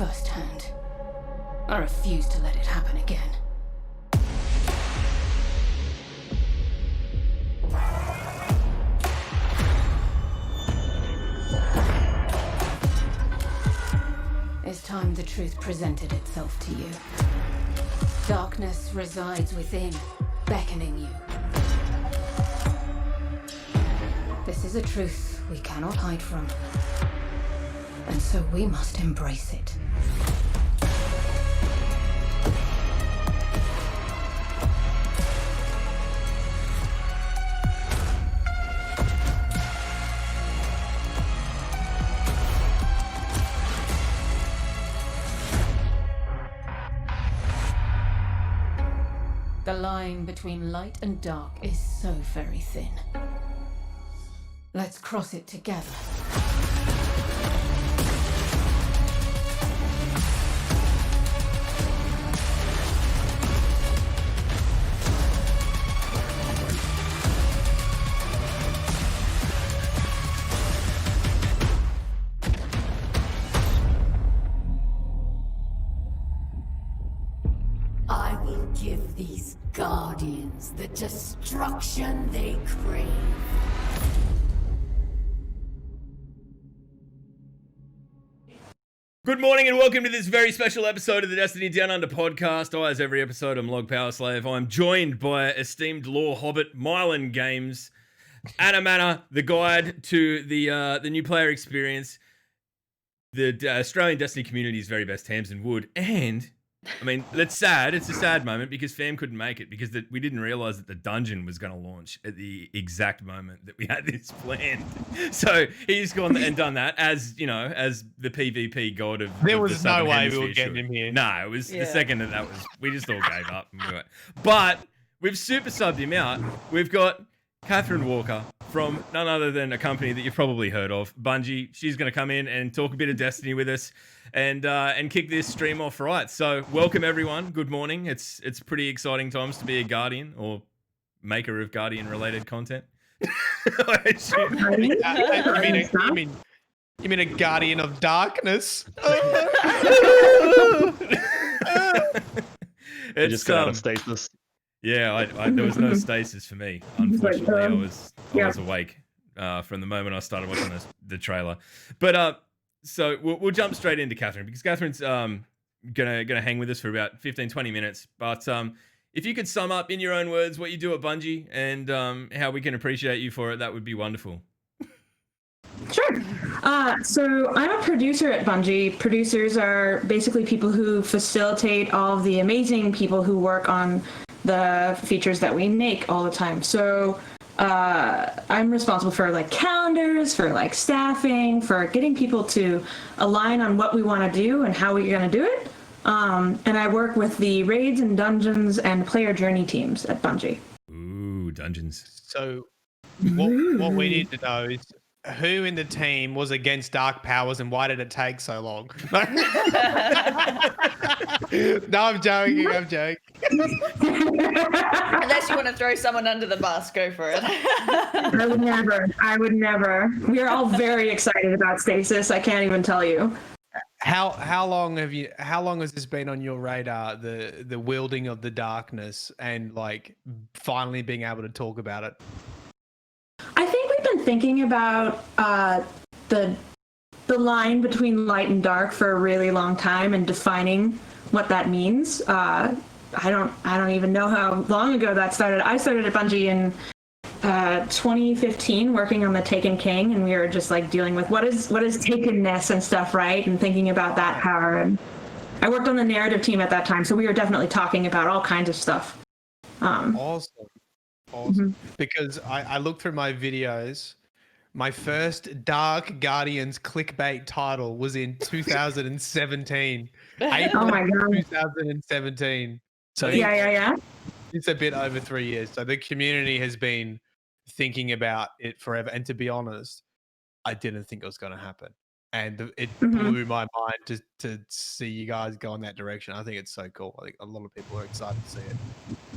firsthand. I refuse to let it happen again. It's time the truth presented itself to you. Darkness resides within, beckoning you. This is a truth we cannot hide from, and so we must embrace it. The line between light and dark is so very thin. Let's cross it together. I will give these Guardians the destruction they crave. Good morning and welcome to this very special episode of the Destiny Down Under podcast. As every episode, I'm Log Power Slave. I'm joined by esteemed lore hobbit Mylan Games, Anamana, the guide to the new player experience, the Australian Destiny community's very best Tamsin Wood, and I mean, that's sad. It's a sad moment because Fam couldn't make it because we didn't realize that the dungeon was going to launch at the exact moment that we had this planned. So he's gone and done that as, you know, as the PvP god of There of was the no Southern way we Hemisphere were getting should. him here. No, it was the second that was, we just all gave up. And we went. But we've super subbed him out. We've got Katherine Walker from none other than a company that you've probably heard of, Bungie. She's going to come in and talk a bit of Destiny with us and kick this stream off right. So welcome everyone. Good morning. It's pretty exciting times to be a Guardian or maker of Guardian related content. You mean a Guardian of Darkness? It's just got out of stasis. Yeah, there was no stasis for me. Unfortunately, I was awake from the moment I started watching the trailer. But so we'll jump straight into Katherine because Katherine's gonna hang with us for about 15-20 minutes. But if you could sum up in your own words what you do at Bungie and how we can appreciate you for it, that would be wonderful. Sure. So I'm a producer at Bungie. Producers are basically people who facilitate all of the amazing people who work on the features that we make all the time. So I'm responsible for like calendars, for like staffing, for getting people to align on what we want to do and how we're going to do it. And I work with the raids and dungeons and player journey teams at Bungie. Ooh, dungeons. So what we need to know is who in the team was against Dark Powers and why did it take so long? No, I'm joking. Unless you want to throw someone under the bus, go for it. I would never. We are all very excited about stasis. I can't even tell you. How long has this been on your radar, the wielding of the darkness and like finally being able to talk about it? I think we've been thinking about the line between light and dark for a really long time and defining what that means. I don't even know how long ago that started. I started at Bungie in 2015 working on the Taken King, and we were just like dealing with what is takenness and stuff, right? And thinking about that power. And I worked on the narrative team at that time, so we were definitely talking about all kinds of stuff. Awesome. Mm-hmm. Because I looked through my videos. My first Dark Guardians clickbait title was in 2017. April Oh my God. 2017. So Yeah. it's a bit over 3 years. So the community has been thinking about it forever. And to be honest, I didn't think it was going to happen. And it blew my mind to see you guys go in that direction. I think it's so cool. I think a lot of people are excited to see it.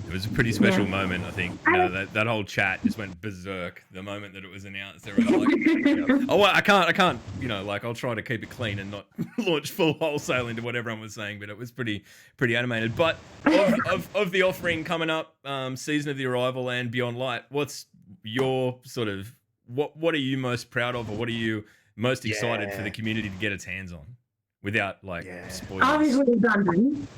It was a pretty special moment, I think. You know, that whole chat just went berserk the moment that it was announced. They were like, oh, well, I can't, you know, like I'll try to keep it clean and not launch full wholesale into what everyone was saying, but it was pretty animated. But of the offering coming up, Season of the Arrival and Beyond Light, what's your sort of, what are you most proud of, or what are you most excited for the community to get its hands on without like spoilers? Obviously, the dungeon.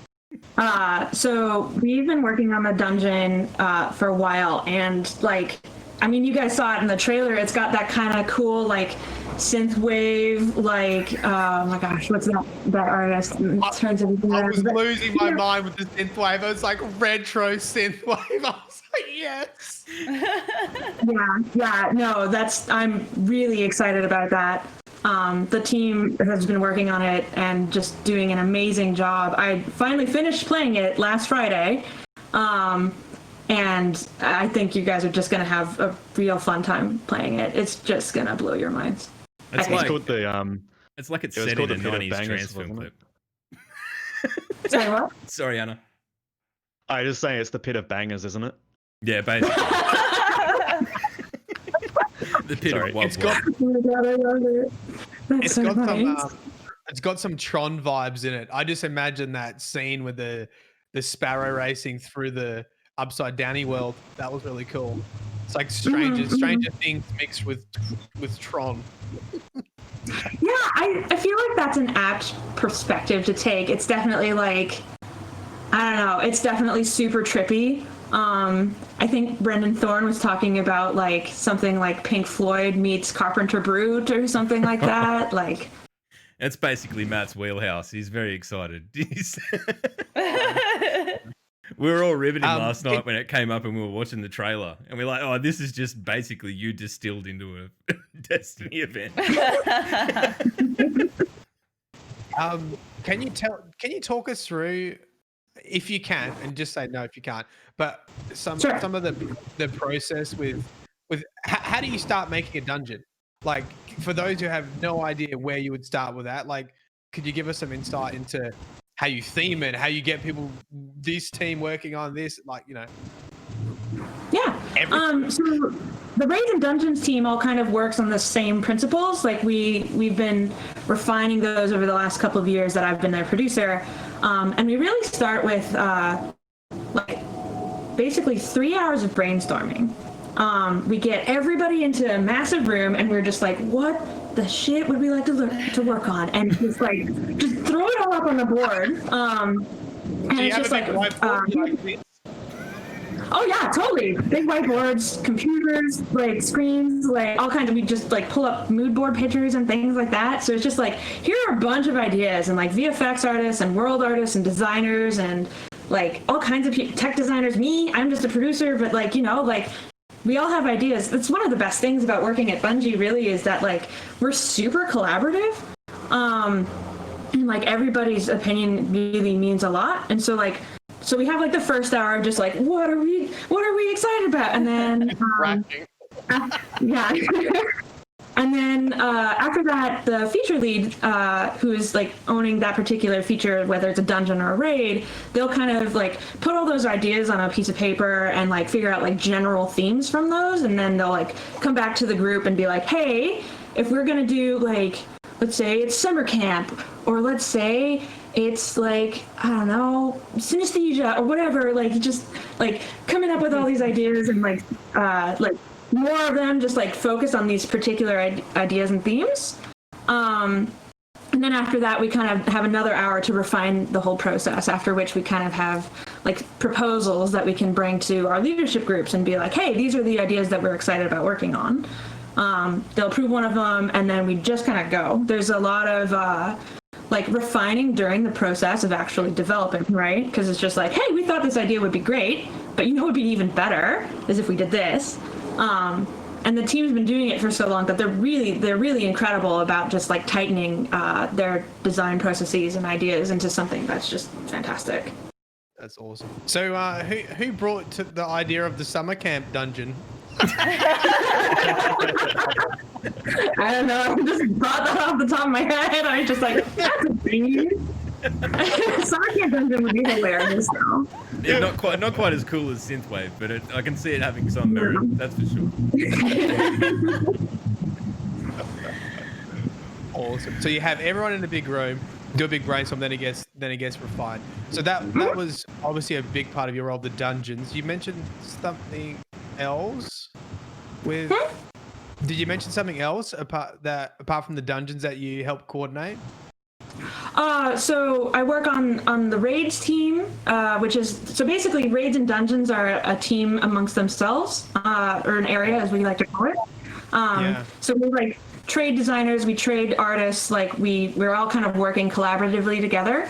So we've been working on the dungeon for a while, and like, I mean, you guys saw it in the trailer. It's got that kind of cool like synthwave, like oh my gosh, what's that artist? Turns everything I around. was losing my mind with the synthwave. It was like retro synthwave. I was like, yes. Yeah, no, I'm really excited about that. The team has been working on it and just doing an amazing job. I finally finished playing it last Friday, and I think you guys are just going to have a real fun time playing it. It's just going to blow your minds. It's like, called the it's like it's it was set called in a the Pit of 90s Bangers, transfer wasn't it? clip. Sorry, what? Sorry, Anna. I just saying it's the Pit of Bangers, isn't it? Yeah, basically. The pit Sorry. of Wob It's got That's it's so got nice. some it's got some Tron vibes in it. I just imagine that scene with the sparrow racing through the upside downy world. That was really cool. It's like Stranger Things mixed with Tron. Yeah, I feel like that's an apt perspective to take. It's definitely like, I don't know, it's definitely super trippy. I think Brendan Thorne was talking about like something like Pink Floyd meets Carpenter Brute or something like that. Like, It's basically Matt's wheelhouse. He's very excited. We were all riveting last night when it came up and we were watching the trailer, and we're like, "Oh, this is just basically you distilled into a Destiny event." Can you talk us through, if you can, and just say no if you can't, but some of the process with how do you start making a dungeon? Like, for those who have no idea where you would start with that, like, could you give us some insight into how you theme it, how you get people, this team working on this, like, you know? yeah. So the Raids and Dungeons team all kind of works on the same principles. Like we've been refining those over the last couple of years that I've been their producer. And we really start with like basically 3 hours of brainstorming. We get everybody into a massive room and we're just like, what the shit would we like to work on? And just like, just throw it all up on the board. And it's just like, oh yeah, totally. Big whiteboards, computers, like screens, like all kinds of, we just like pull up mood board pictures and things like that. So it's just like, here are a bunch of ideas, and like VFX artists and world artists and designers and like all kinds of tech designers. Me, I'm just a producer, but like, you know, like we all have ideas. That's one of the best things about working at Bungie, really, is that like we're super collaborative. And like everybody's opinion really means a lot. And so like, so we have like the first hour of just like, what are we excited about? And then yeah. And then after that, the feature lead, who is like owning that particular feature, whether it's a dungeon or a raid, they'll kind of like put all those ideas on a piece of paper and like figure out like general themes from those. And then they'll like come back to the group and be like, hey, if we're going to do like, let's say it's summer camp, or let's say it's like, I don't know, synesthesia or whatever, like just like coming up with all these ideas and like more of them just like focus on these particular ideas and themes. And then after that, we kind of have another hour to refine the whole process, after which we kind of have like proposals that we can bring to our leadership groups and be like, hey, these are the ideas that we're excited about working on. They'll approve one of them, and then we just kind of go. There's a lot of like refining during the process of actually developing, right? Because it's just like, hey, we thought this idea would be great, but you know what would be even better is if we did this. And the team's been doing it for so long that they're really incredible about just like tightening their design processes and ideas into something that's just fantastic. That's awesome. So who brought to the idea of the summer camp dungeon? I don't know. I just brought that off the top of my head. I was just like, that's a thing. Summer Camp Dungeon would be hilarious, though. Yeah, not quite as cool as synthwave, but I can see it having some merit. That's for sure. Awesome. So you have everyone in a big room, do a big brainstorm, then it gets refined. So that was obviously a big part of your role, the dungeons. You mentioned something else with. Did you mention something else apart from the dungeons that you help coordinate? So I work on the raids team, which is so basically raids and dungeons are a team amongst themselves, or an area as we like to call it. So we're like trade designers, we trade artists, like we're all kind of working collaboratively together.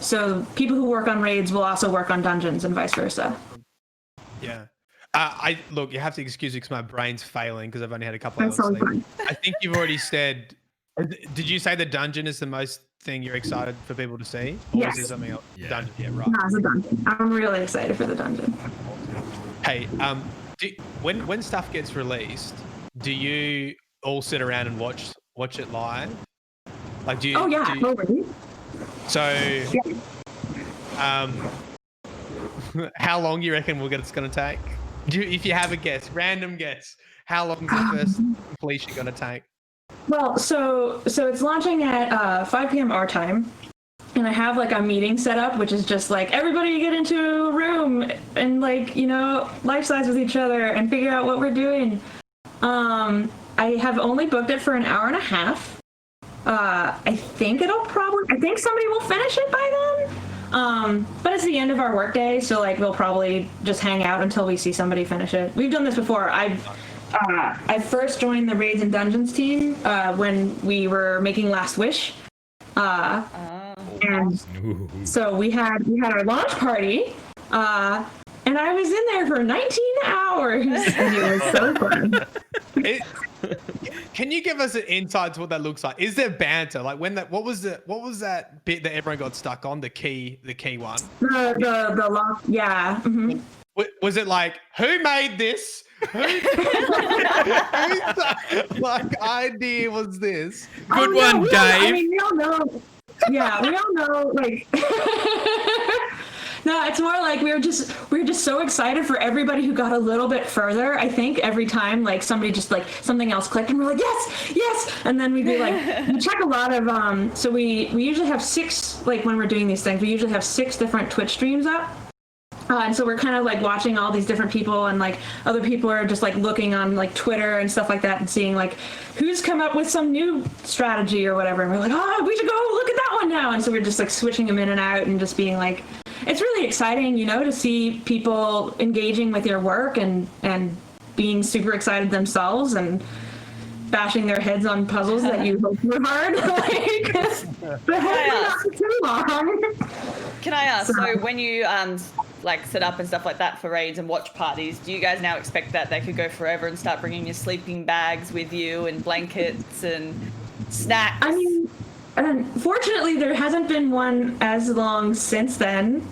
So people who work on raids will also work on dungeons and vice versa. Yeah. Look, you have to excuse me because my brain's failing because I've only had a couple of That's hours so sleep. fun. I think you've already said. Did you say the dungeon is the most thing you're excited for people to see? Or Yes. is there something else? Yeah. Dungeon, yeah, right. No, it's a dungeon. I'm really excited for the dungeon. Hey, when stuff gets released, do you all sit around and watch it live? Like, do you? Oh yeah, totally. So, how long do you reckon it's going to take? If you have a guess, random guess, how long is the first completion going to take? Well, so it's launching at 5 p.m. our time, and I have like a meeting set up, which is just like everybody get into a room and like life size with each other and figure out what we're doing. I have only booked it for an hour and a half. I think somebody will finish it by then. But it's the end of our workday, so like we'll probably just hang out until we see somebody finish it. We've done this before. I first joined the Raids and Dungeons team when we were making Last Wish. And so we had our launch party, and I was in there for 19 hours, and it was so fun. Can you give us an insight to what that looks like? Is there banter? Like what was that bit that everyone got stuck on? The key one. The lock, yeah. Mm-hmm. Was it like, who made this? Whose like idea was this? Good one, Dave. I mean, we all know. Yeah, we all know. Like, no, it's more like we were just so excited for everybody who got a little bit further. I think every time like somebody just like something else clicked and we're like yes, and then we'd be like we check a lot of So we usually have 6, like when we're doing these things, we usually have 6 different Twitch streams up. And so we're kind of like watching all these different people, and like other people are just like looking on like Twitter and stuff like that and seeing like who's come up with some new strategy or whatever. And we're like, oh, we should go look at that one now. And so we're just like switching them in and out and just being like, it's really exciting, to see people engaging with your work and being super excited themselves and bashing their heads on puzzles that you hope were hard. Like, the heads are not too long. Can I ask, so when you like set up and stuff like that for raids and watch parties, do you guys now expect that they could go forever and start bringing your sleeping bags with you and blankets and snacks? I mean, unfortunately, there hasn't been one as long since then.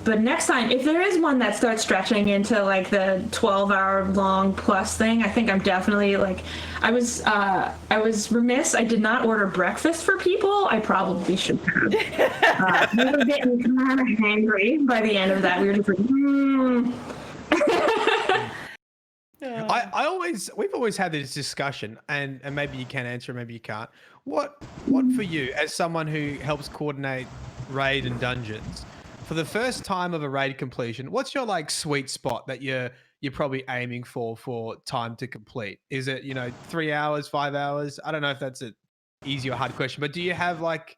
But next time, if there is one that starts stretching into like the 12-hour long plus thing, I think I'm definitely like, I was remiss. I did not order breakfast for people. I probably should have. We were getting kind of hangry by the end of that. We were just like, We've always had this discussion, and maybe you can answer, maybe you can't. What for you, as someone who helps coordinate raid and dungeons, for the first time of a raid completion, what's your like sweet spot that you're probably aiming for time to complete? Is it 3 hours, 5 hours? I don't know if that's an easy or hard question, but do you have like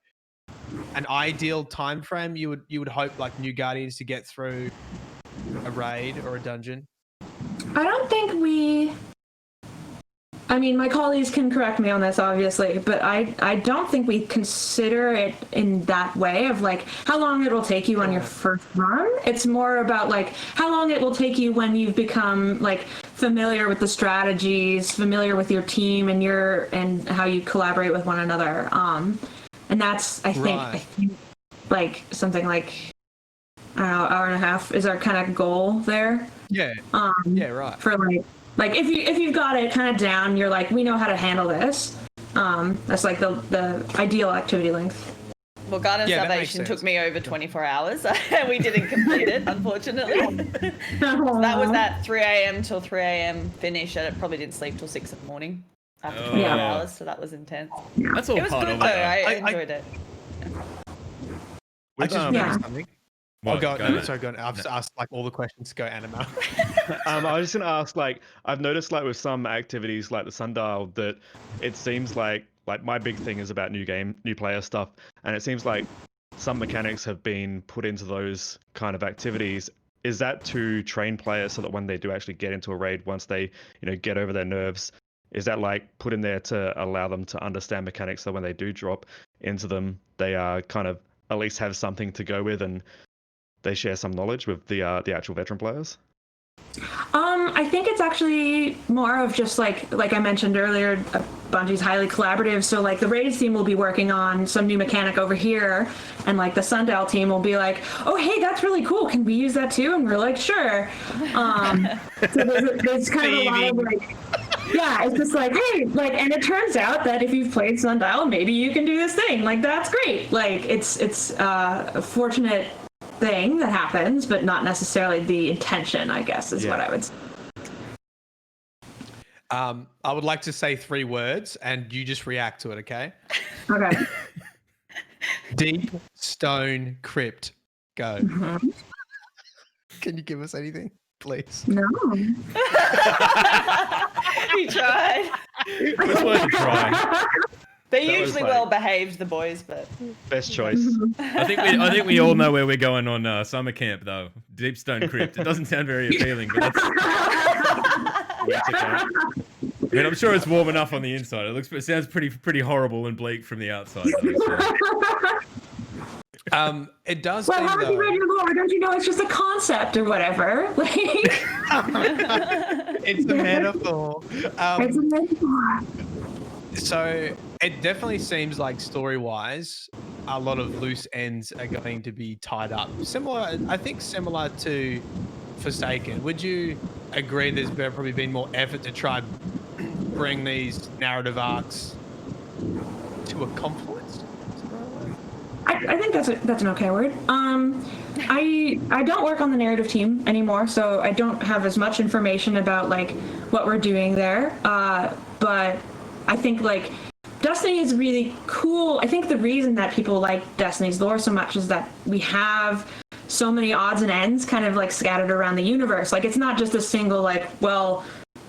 an ideal time frame you would hope like new Guardians to get through a raid or a dungeon? I don't think I mean, my colleagues can correct me on this, obviously, but I don't think we consider it in that way of like how long it will take you on your first run. It's more about like how long it will take you when you've become like familiar with the strategies, familiar with your team and how you collaborate with one another. And that's I think like something like I don't know, hour and a half is our kind of goal there. Yeah. Yeah, right. For like if you've got it kind of down, you're like, we know how to handle this. That's like the ideal activity length. Well, Garden of Yeah, that makes Salvation sense. took me over 24 hours. We didn't complete it, unfortunately. So that was that 3 a.m. till 3 a.m. finish, and I probably didn't sleep till 6 in the morning after 24 Oh. hours, so that was intense. That's all It was part good of though. it. I I- enjoyed it. I just Um, remembered something. What? Oh, go Go on. ahead. Sorry, go on. I've asked like all the questions. Go, Anima. I was just gonna ask, like, I've noticed, like, with some activities, like the sundial, that it seems like my big thing is about new player stuff, and it seems like some mechanics have been put into those kind of activities. Is that to train players so that when they do actually get into a raid, once they, get over their nerves, is that like put in there to allow them to understand mechanics so when they do drop into them, they kind of at least have something to go with and they share some knowledge with the actual veteran players? I think it's actually more of just like I mentioned earlier, Bungie's highly collaborative. So like the Raids team will be working on some new mechanic over here, and like the Sundial team will be like, "Oh, hey, that's really cool. Can we use that too?" And we're like, "Sure." So there's kind of a lot of like, yeah, it's just like, hey, like, and it turns out that if you've played Sundial, maybe you can do this thing. Like that's great. Like it's a fortunate thing that happens, but not necessarily the intention, I guess, is what I would say. I would like to say 3 words, and you just react to it, okay? Okay. Deep stone crypt. Go. Mm-hmm. Can you give us anything, please? No. He tried. It's worth a try. They're That was usually like- well behaved, the boys, but Best choice. I think we all know where we're going on summer camp though. Deep Stone Crypt. It doesn't sound very appealing, but Winter camp. I mean, I'm sure it's warm enough on the inside. It sounds pretty horrible and bleak from the outside. Though, so. It does Well, seem how have you though. read your lore? Don't you know it's just a concept or whatever? Like, It's a metaphor. it's a metaphor. So it definitely seems like story-wise, a lot of loose ends are going to be tied up. I think similar to Forsaken. Would you agree there's probably been more effort to try bring these narrative arcs to a confluence? I think that's an okay word. I don't work on the narrative team anymore, so I don't have as much information about like what we're doing there. But I think like Destiny is really cool. I think the reason that people like Destiny's lore so much is that we have so many odds and ends kind of like scattered around the universe. Like it's not just a single like, well,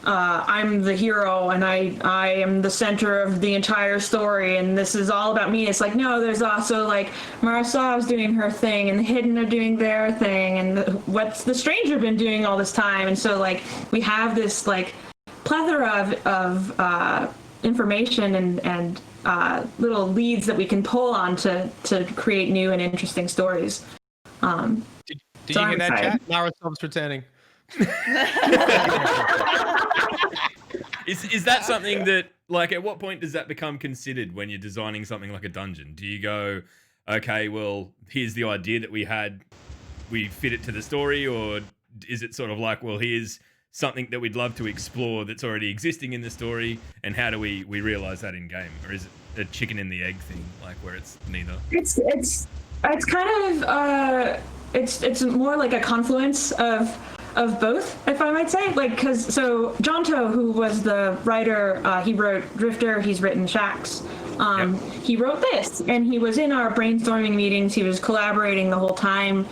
I'm the hero and I am the center of the entire story and this is all about me. It's like, no, there's also like Marasav's doing her thing and the Hidden are doing their thing and what's the Stranger been doing all this time. And so like we have this like plethora of information and little leads that we can pull on to create new and interesting stories. Did So you I'm hear that, excited. chat? Marasov's returning. Is that something that, like, at what point does that become considered when you're designing something like a dungeon? Do you go, okay, well, here's the idea that we had, we fit it to the story, or is it sort of like, well, here's something that we'd love to explore that's already existing in the story, and how do we realize that in game? Or is it a chicken and the egg thing, like where it's neither? It's kind of it's more like a confluence of both, if I might say. Like, because so Jonto, who was the writer, he wrote Drifter, he's written Shax. He wrote this, and he was in our brainstorming meetings. He was collaborating the whole time.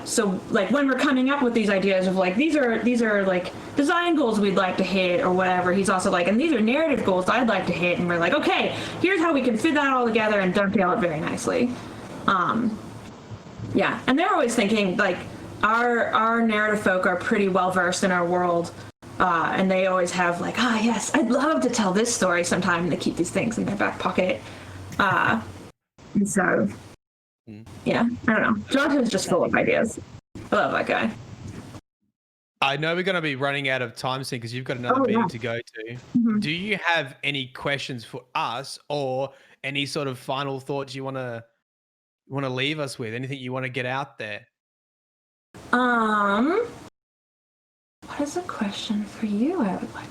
So like when we're coming up with these ideas of like these are like design goals we'd like to hit or whatever, he's also like, and these are narrative goals I'd like to hit, and we're like, okay, here's how we can fit that all together and dovetail it very nicely. Yeah, and they're always thinking like our narrative folk are pretty well versed in our world, and they always have like, yes, I'd love to tell this story sometime, and they keep these things in their back pocket. And so. Yeah, I don't know. Jonathan's just full of ideas. I love that guy. I know we're going to be running out of time soon because you've got another meeting to go to. Mm-hmm. Do you have any questions for us or any sort of final thoughts you want to leave us with? Anything you want to get out there? What is a question for you? I would like.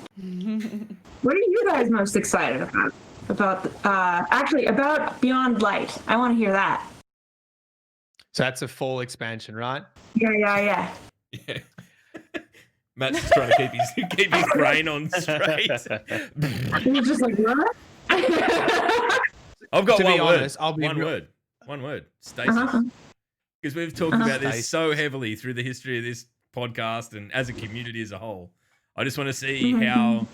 What are you guys most excited about? about actually about Beyond Light. I want to hear that. So that's a fall expansion, right? Yeah. Yeah. Matt's just trying to keep his brain on straight. He was just like, what? I've got To one be word. honest, I'll be real- One word. Stasis. Because we've talked about this so heavily through the history of this podcast and as a community as a whole. I just want to see how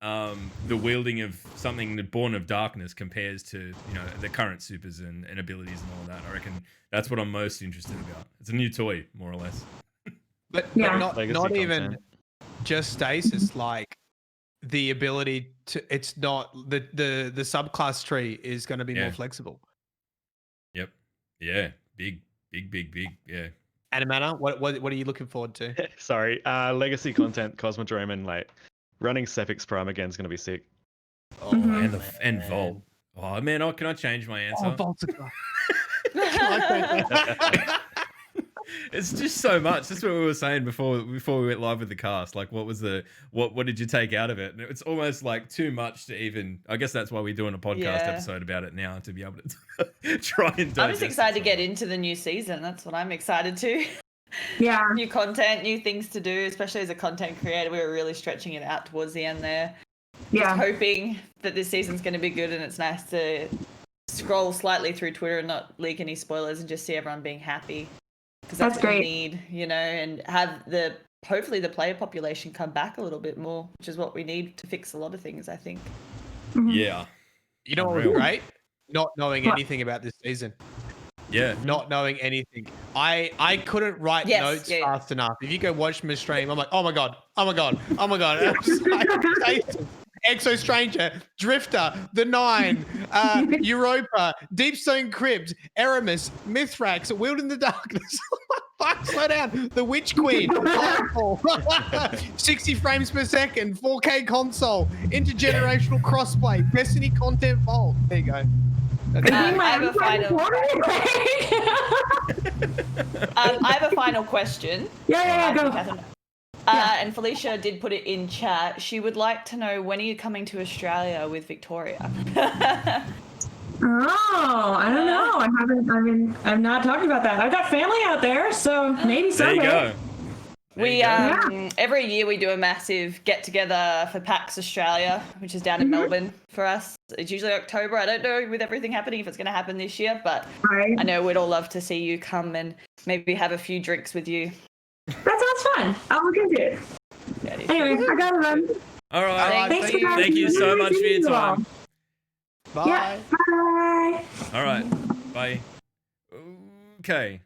the wielding of something born of darkness compares to the current supers and abilities and all that. I reckon that's what I'm most interested about. It's a new toy, more or less. But Yeah. not Legacy even content. just stasis. Like the ability to, it's not the subclass tree is going to be more flexible. Yep. Yeah. Big. Yeah. Anamana, what are you looking forward to? Sorry. Legacy content, Cosmodrome, and like running Sephix Prime again is gonna be sick. Oh, and Volt. Oh man, can I change my answer? Oh, Volt's a guy. It's just so much. That's what we were saying before we went live with the cast. Like, what did you take out of it? And it's almost like too much to even. I guess that's why we're doing a podcast episode about it now, to be able to try and. I'm just excited to get into the new season. That's what I'm excited to. Yeah. New content, new things to do, especially as a content creator. We were really stretching it out towards the end there. Yeah. Just hoping that this season's going to be good, and it's nice to scroll slightly through Twitter and not leak any spoilers and just see everyone being happy. Because that's what great. we need, and have hopefully the player population come back a little bit more, which is what we need to fix a lot of things, I think. Yeah. You know what was great? Not knowing anything about this season. Yeah. Not knowing anything. I couldn't write notes fast enough. If you go watch my stream, I'm like, oh my god. And I'm just like, Stasis, Exo Stranger, Drifter, The Nine, Europa, Deepstone Crypt, Eramis, Mithrax, Wielding the Darkness. Fuck, slow down. The Witch Queen, Lightfall, 60 frames per second, 4K console, intergenerational crossplay, Destiny content vault. There you go. I have a final question. Yeah, go. Katherine. And Felicia did put it in chat. She would like to know, when are you coming to Australia with Victoria? Oh, I don't know. I'm not talking about that. I've got family out there, so maybe There someday. you go. We every year we do a massive get together for PAX Australia, which is down in Melbourne for us. It's usually October. I don't know with everything happening if it's going to happen this year, but I know we'd all love to see you come and maybe have a few drinks with you. That sounds fun. I'll look into it. Anyway, I gotta run. All right. Thanks for Thank you so much for your time. Bye. Yeah, bye. All right. Bye. Okay.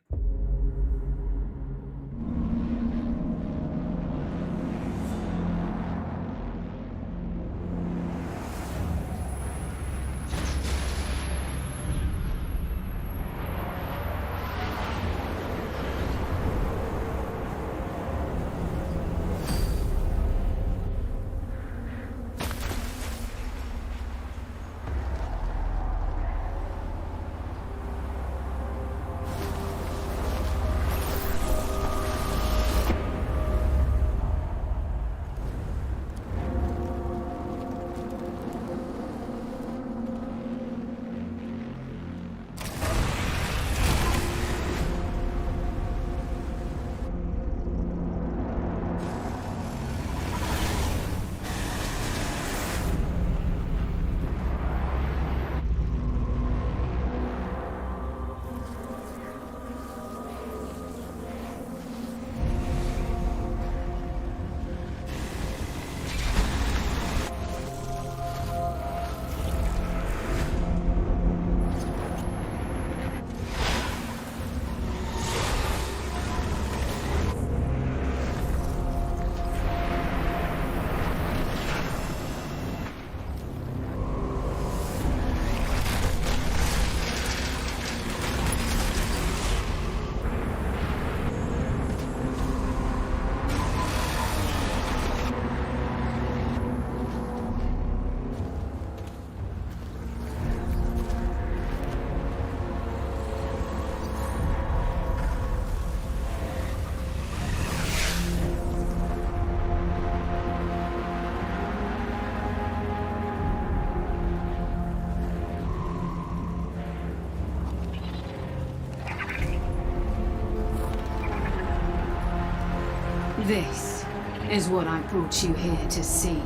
This is what I brought you here to see.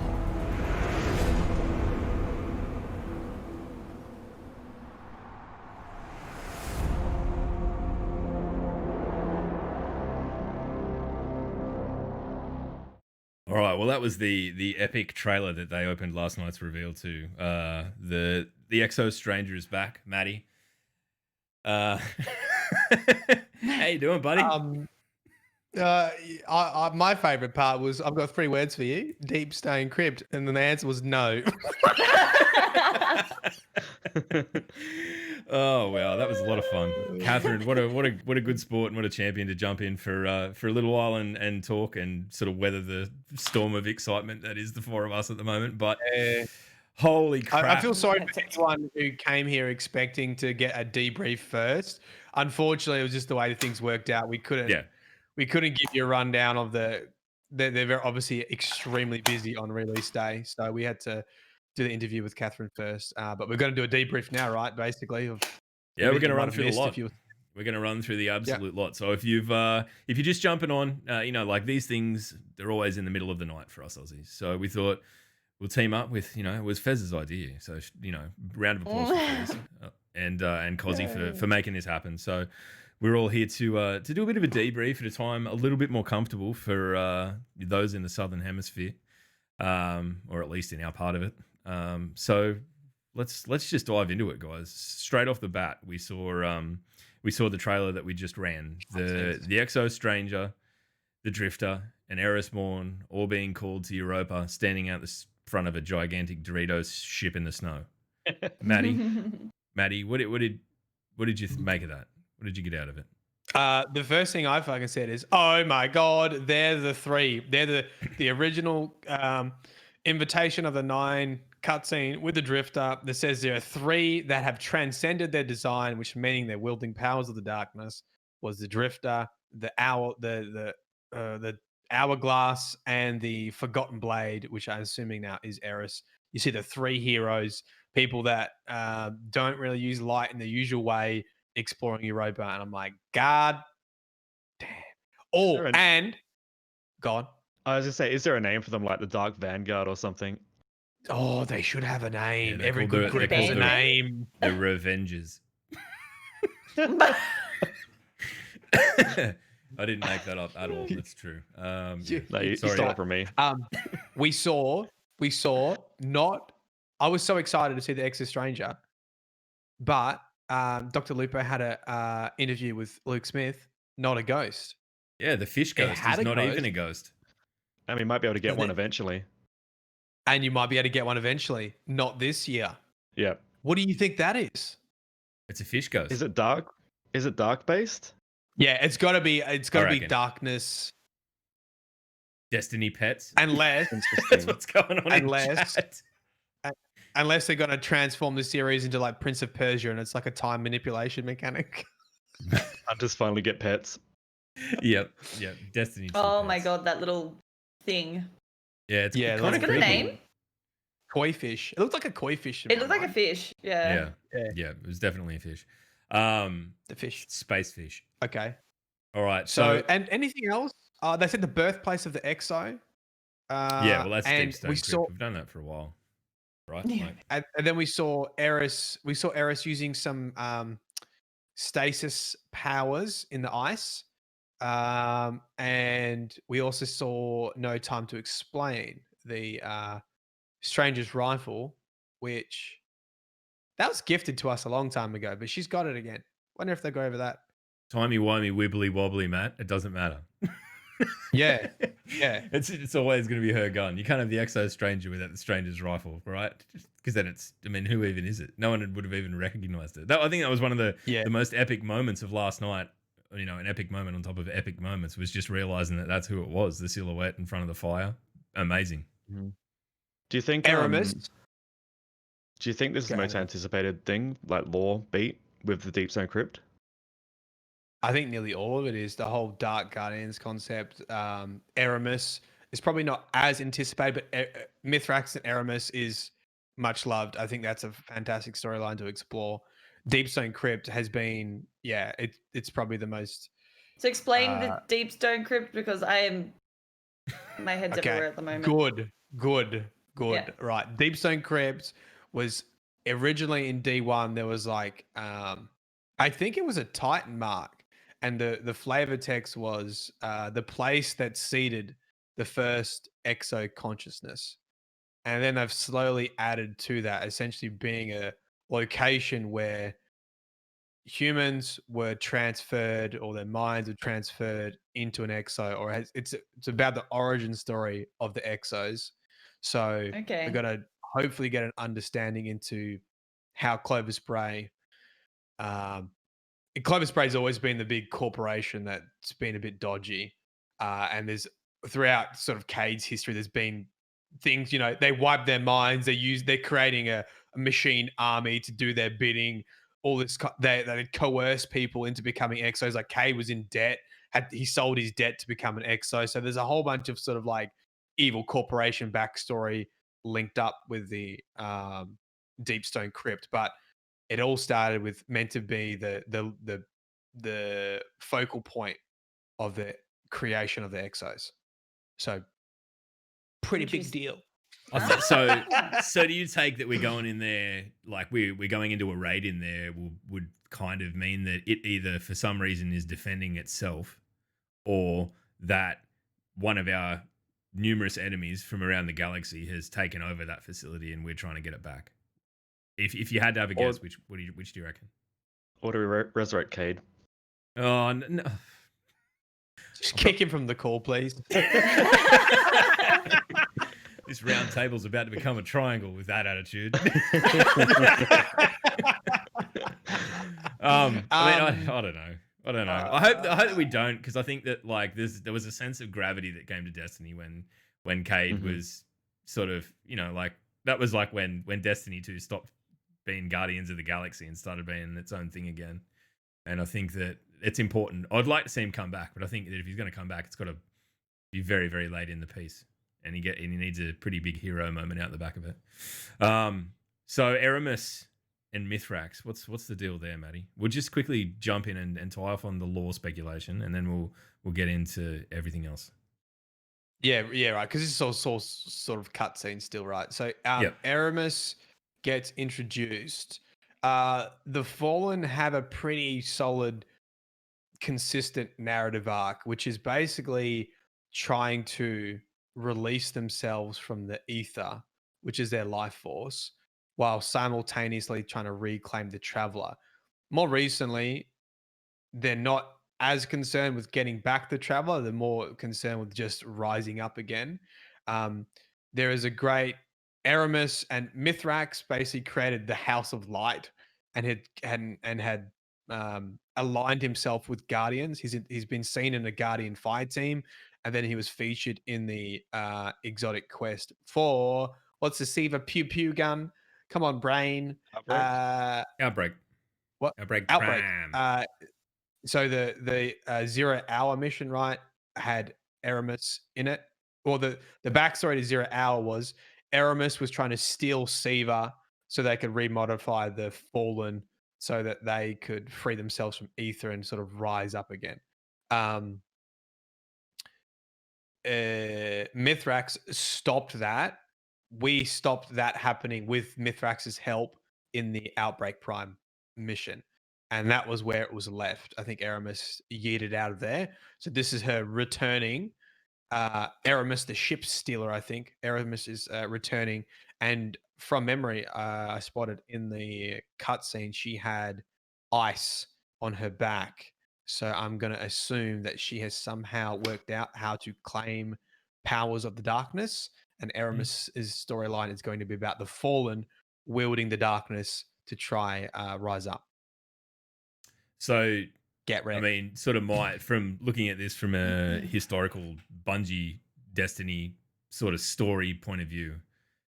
All right, well, that was the epic trailer that they opened last night's reveal to. The Exo Stranger is back, Maddie. How you doing, buddy? My favorite part was I've got 3 words for you: deep stone crypt, and then the answer was no. Oh wow, that was a lot of fun. Katherine, what a good sport and what a champion to jump in for a little while and talk and sort of weather the storm of excitement that is the 4 of us at the moment. But holy crap! I feel sorry for anyone who came here expecting to get a debrief first. Unfortunately, it was just the way things worked out. We couldn't give you a rundown of they're very obviously extremely busy on release day, so we had to do the interview with Katherine first. But we're going to do a debrief now, right? Basically, we're going to run through the lot. We're going to run through the absolute lot. So if you're just jumping on, like these things, they're always in the middle of the night for us Aussies. So we thought we'll team up with, it was Fez's idea. So round of applause for Fez and Cozzy for making this happen. So we're all here to do a bit of a debrief at a time a little bit more comfortable for those in the Southern Hemisphere, or at least in our part of it. So let's just dive into it, guys. Straight off the bat, we saw the trailer that we just ran. The Exo Stranger, the Drifter, and Eris Morn all being called to Europa, standing out the front of a gigantic Doritos ship in the snow. Maddie, what did you make of that? What did you get out of it? The first thing I fucking said is, "Oh my god, they're the 3. They're the original invitation of the 9 cutscene with the Drifter that says there are 3 that have transcended their design, which meaning they're wielding powers of the darkness. Was the Drifter, the Hourglass, and the Forgotten Blade, which I'm assuming now is Eris. You see the 3 heroes, people that don't really use light in the usual way, exploring Europa, and I'm like, God damn. Oh, and God. I was gonna say, is there a name for them, like the Dark Vanguard or something? Oh, they should have a name. Yeah, every good group has a name. The Revengers. I didn't make that up at all. That's true. No, you stole it from me. We saw not. I was so excited to see the Exo Stranger, but Dr. Lupo had a interview with Luke Smith, not a ghost. Yeah, the fish ghost is not even a ghost. And we might be able to get one eventually. And you might be able to get one eventually. Not this year. Yeah. What do you think that is? It's a fish ghost. Is it dark? Is it dark based? Yeah, it's got to be. It's got to be darkness. Destiny pets. Unless that's what's going on. Unless they're going to transform the series into like Prince of Persia, and it's like a time manipulation mechanic. I'll just finally get pets. Yep. Destiny. Oh my god, that little thing. Yeah, it's Has it got a name? Koi fish. It looked like a koi fish. It looked like a fish. Yeah. It was definitely a fish. The fish. Space fish. Okay. All right. So and anything else? They said the birthplace of the Exo. Yeah, well, that's and Deep Stone we Crypt. saw. We've done that for a while, right? Yeah. Like, And then we saw Eris. We saw Eris using some stasis powers in the ice. And we also saw No Time to Explain, the Stranger's Rifle, which that was gifted to us a long time ago, but she's got it again. Wonder if they go over that. timey-wimey, wibbly-wobbly, Matt. It doesn't matter. Yeah. It's always going to be her gun. You can't have the Exo Stranger without the Stranger's Rifle, right? Because then who even is it? No one would have even recognized it. I think that was one of the most epic moments of last night. An epic moment on top of epic moments was just realizing that that's who it was, the silhouette in front of the fire. Amazing. Mm-hmm. Do you think Aramis? Do you think this is the most anticipated thing, like lore beat with the Deep Stone Crypt? I think nearly all of it is the whole Dark Guardians concept. Aramis is probably not as anticipated, but Mithrax and Aramis is much loved. I think that's a fantastic storyline to explore. Deep Stone Crypt has been, it's probably the most. So explain the Deep Stone Crypt, because I am My head's everywhere at the moment. Good. Yeah. Right. Deepstone Crypt was originally in D1. There was like, I think it was a Titan mark, and the flavor text was the place that seeded the first exo consciousness, and then they've slowly added to that, essentially being a location where humans were transferred or their minds were transferred into an exo, or it's about the origin story of the exos. So Okay. we got to hopefully get an understanding into how Clover Spray. Clover Spray's always been the big corporation that's been a bit dodgy, and there's throughout sort of Cade's history, there's been things, they wipe their minds, they're creating a machine army to do their bidding. All this, they coerce people into becoming exos. Like Cade was in debt, he sold his debt to become an exo. So there's a whole bunch of sort of like evil corporation backstory linked up with the Deepstone Crypt, but it all started with meant to be the focal point of the creation of the exos. So pretty big deal. So do you take that we're going in there, like we're going into a raid in there would kind of mean that it either for some reason is defending itself, or that one of our numerous enemies from around the galaxy has taken over that facility and we're trying to get it back? If you had to have a guess, which do you reckon? Or do we resurrect Cade? Oh no. Just kick him from the call, please. This round table's about to become a triangle with that attitude. I don't know. I don't know. I hope that we don't, because I think that like there was a sense of gravity that came to Destiny when Cade was sort of, like that was like when Destiny 2 stopped being Guardians of the Galaxy and started being its own thing again. And I think that it's important. I'd like to see him come back, but I think that if he's going to come back, it's got to be very, very late in the piece. And he needs a pretty big hero moment out the back of it. So Eramis and Mithrax, what's the deal there, Maddie? We'll just quickly jump in and tie off on the lore speculation, and then we'll get into everything else. Yeah, right. Because this is all sort of cutscene still, right? So Eramis gets introduced. The Fallen have a pretty solid, consistent narrative arc, which is basically trying to release themselves from the ether, which is their life force, while simultaneously trying to reclaim the Traveler. More recently, they're not as concerned with getting back the Traveler. They're more concerned with just rising up again. There is a great Eramis and Mithrax basically created the House of Light and had aligned himself with Guardians. He's been seen in the Guardian fire team, and then he was featured in the exotic quest for what's the Siva pew pew gun? Come on, brain. Outbreak. What? Outbreak. Outbreak. Prime. So the 0 hour mission, right, had Eramis in it. Well, the backstory to 0 hour was Eramis was trying to steal Siva so they could remodify the Fallen so that they could free themselves from ether and sort of rise up again. Mithrax stopped that. We stopped that happening with Mithrax's help in the Outbreak Prime mission. And that was where it was left. I think Eramis yeeted out of there. So this is her returning. Eramis, the ship stealer, I think. Eramis is returning. And from memory, I spotted in the cutscene she had ice on her back. So I'm going to assume that she has somehow worked out how to claim powers of the darkness. And Eramis's storyline is going to be about the Fallen wielding the darkness to try rise up. So get ready. I mean, sort of from looking at this from a historical Bungie Destiny sort of story point of view,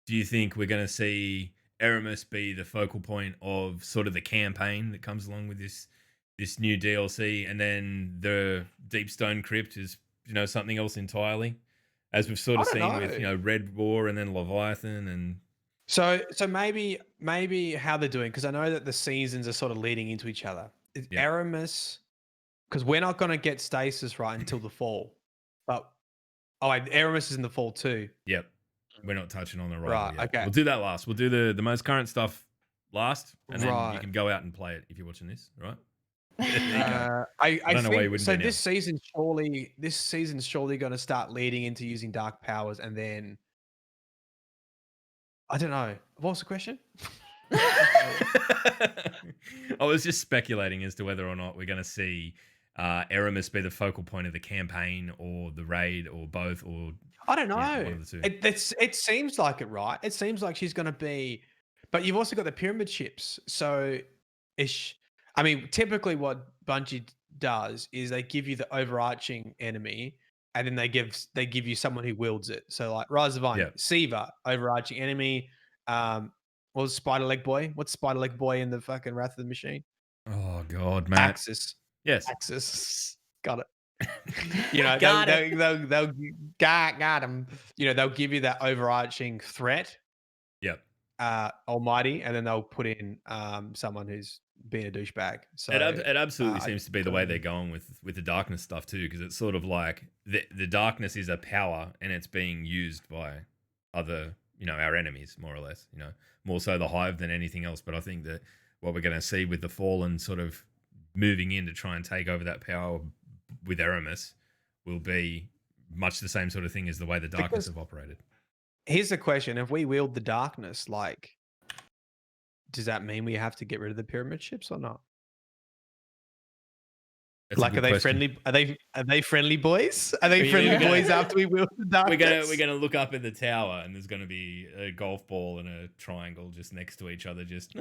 do you think we're going to see Eramis be the focal point of sort of the campaign that comes along with this new DLC, and then the Deepstone Crypt is something else entirely, as we've sort of seen with Red War and then Leviathan and. So maybe how they're doing, because I know that the seasons are sort of leading into each other. Eramis, because we're not going to get stasis right until the fall, but Oh, and Aramis is in the fall too. Yep. We're not touching on the rival Right, yet. okay. We'll do that last. We'll do the most current stuff last, and then you Right. can go out and play it if you're watching this, right? I don't know why you think wouldn't so. be now. This season's surely going to start leading into using dark powers, and then I don't know. What was the question? I was just speculating as to whether or not we're going to see Aramis be the focal point of the campaign or the raid or both, or I don't know. one of the two. It seems like it, right? It seems like she's going to be, but you've also got the pyramid ships. So, I mean, typically what Bungie does is they give you the overarching enemy, and then they give you someone who wields it. So, like Rise of Iron, Yeah. Siva, overarching enemy. What was Spider Leg Boy? What's Spider Leg Boy in the fucking Wrath of the Machine? Oh God, Matt. Axis. Yes. Axis. Got it. You know, Got they'll got them. You know, they'll give you that overarching threat, Yep. Almighty, and then they'll put in someone who's being a douchebag. So It absolutely I seems to be the way they're going with the darkness stuff too, because it's sort of like the darkness is a power and it's being used by other, our enemies, more or less, more so the Hive than anything else. But I think that what we're going to see with the Fallen sort of moving in to try and take over that power with Aramis will be much the same sort of thing as the way the darkness have operated. Here's the question: if we wield the darkness, like, does that mean we have to get rid of the pyramid ships or not? That's a Like, good are they question. friendly? Are they friendly boys? Are they friendly We're gonna- boys after we wield the darkness? We're gonna look up in the tower and there's gonna be a golf ball and a triangle just next to each other, just